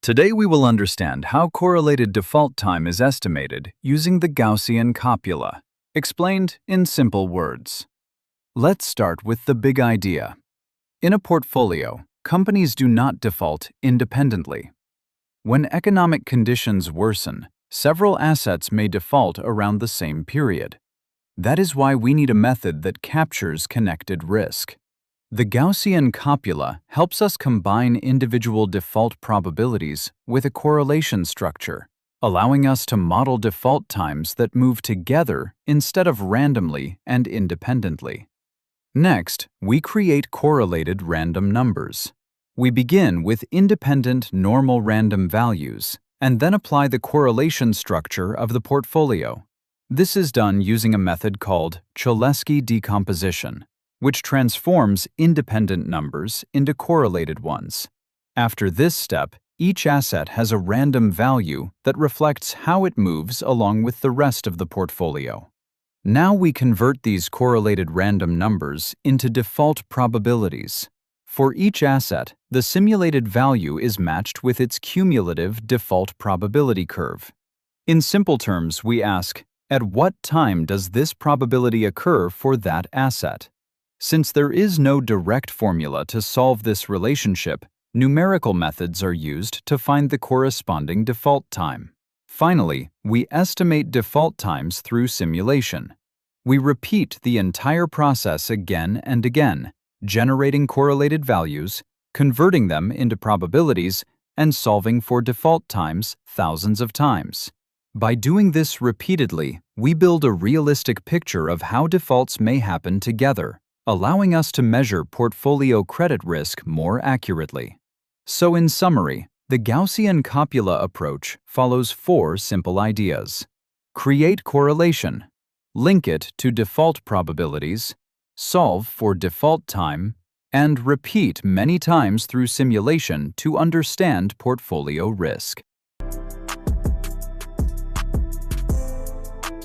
Today we will understand how correlated default time is estimated using the Gaussian Copula, explained in simple words. Let's start with the big idea. In a portfolio, companies do not default independently. When economic conditions worsen, several assets may default around the same period. That is why we need a method that captures connected risk. The Gaussian Copula helps us combine individual default probabilities with a correlation structure, allowing us to model default times that move together instead of randomly and independently. Next, we create correlated random numbers. We begin with independent normal random values and then apply the correlation structure of the portfolio. This is done using a method called Cholesky decomposition, which transforms independent numbers into correlated ones. After this step, each asset has a random value that reflects how it moves along with the rest of the portfolio. Now we convert these correlated random numbers into default probabilities. For each asset, the simulated value is matched with its cumulative default probability curve. In simple terms, we ask, at what time does this probability occur for that asset? Since there is no direct formula to solve this relationship, numerical methods are used to find the corresponding default time. Finally, we estimate default times through simulation. We repeat the entire process again and again, generating correlated values, converting them into probabilities, and solving for default times thousands of times. By doing this repeatedly, we build a realistic picture of how defaults may happen together, allowing us to measure portfolio credit risk more accurately. So in summary, the Gaussian Copula approach follows four simple ideas. Create correlation, link it to default probabilities, solve for default time, and repeat many times through simulation to understand portfolio risk.